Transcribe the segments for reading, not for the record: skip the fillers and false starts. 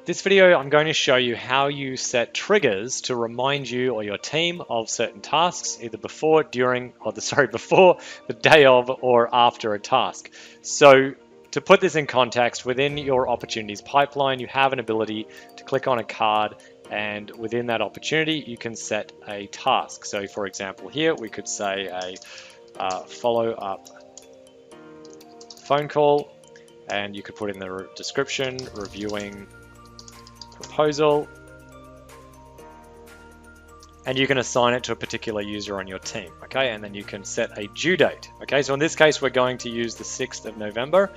This video, I'm going to show you how you set triggers to remind you or your team of certain tasks, either before, during, or before, the day of, or after a task. So to put this in context, within your opportunities pipeline, you have an ability to click on a card, and within that opportunity, you can set a task. So for example, here we could say a follow-up phone call, and you could put in the description, reviewing proposal, and you can assign it to a particular user on your team, okay? And then you can set a due date, okay? So in this case, we're going to use the 6th of November,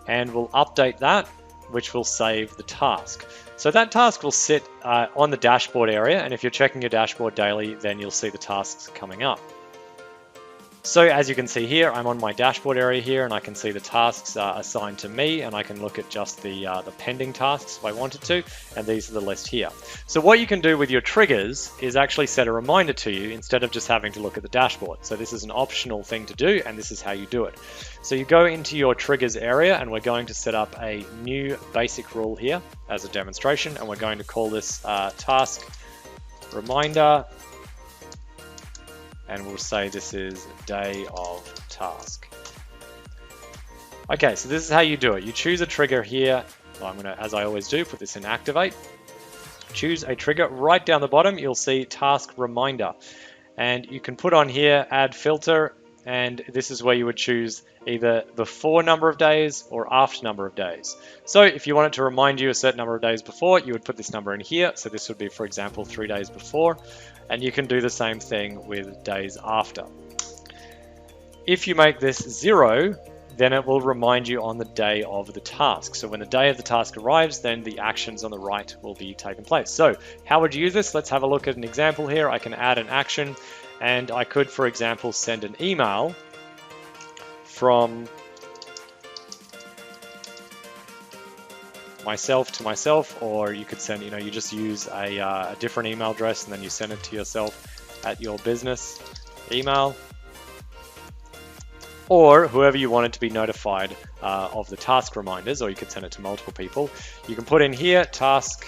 and we'll update that, which will save the task. So that task will sit on the dashboard area, and if you're checking your dashboard daily, then you'll see the tasks coming up. So as you can see here, I'm on my dashboard area here, and I can see the tasks assigned to me, and I can look at just the pending tasks if I wanted to, and these are the list here. So what you can do with your triggers is actually set a reminder to you instead of just having to look at the dashboard. So this is an optional thing to do, and this is how you do it. So you go into your triggers area, and we're going to set up a new basic rule here as a demonstration, and we're going to call this task reminder. And we'll say this is day of task. Okay, so this is how you do it. You choose a trigger here. Well, I'm gonna, as I always do, put this in activate. Choose a trigger. Right down the bottom, you'll see task reminder. And you can put on here, add filter, and this is where you would choose either before number of days or after number of days. So if you wanted to remind you a certain number of days before, you would put this number in here. So this would be, for example, 3 days before. And you can do the same thing with days after. If you make this 0, then it will remind you on the day of the task. So when the day of the task arrives, then the actions on the right will be taken place. So how would you use this? Let's have a look at an example here. I can add an action, and I could, for example, send an email from myself to myself, or you could send, you just use a different email address and then you send it to yourself at your business email, or whoever you wanted to be notified of the task reminders, or you could send it to multiple people. You can put in here task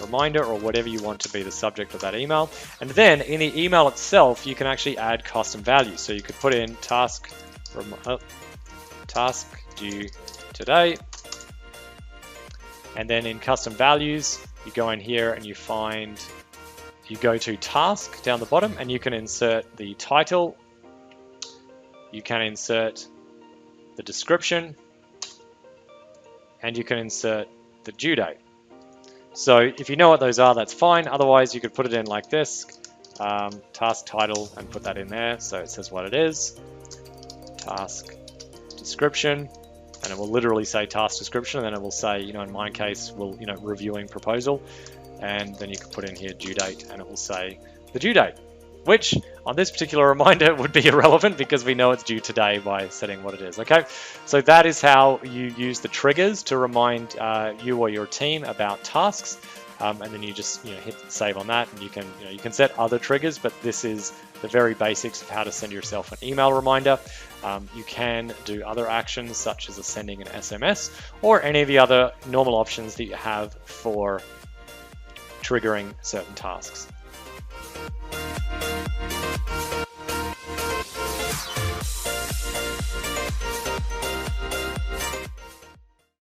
reminder or whatever you want to be the subject of that email, and then in the email itself you can actually add custom values. So you could put in task due today. And then in custom values, you go in here and you go to task down the bottom, and you can insert the title, you can insert the description, and you can insert the due date. So if you know what those are, that's fine. Otherwise, you could put it in like this, task title, and put that in there. So it says what it is, task description. And it will literally say task description, and then it will say, in my case, reviewing proposal, and then you can put in here due date, and it will say the due date, which on this particular reminder would be irrelevant because we know it's due today by setting what it is. Okay, so that is how you use the triggers to remind you or your team about tasks, and then you just hit save on that, and you can set other triggers, but this is the very basics of how to send yourself an email reminder. You can do other actions such as sending an SMS or any of the other normal options that you have for triggering certain tasks.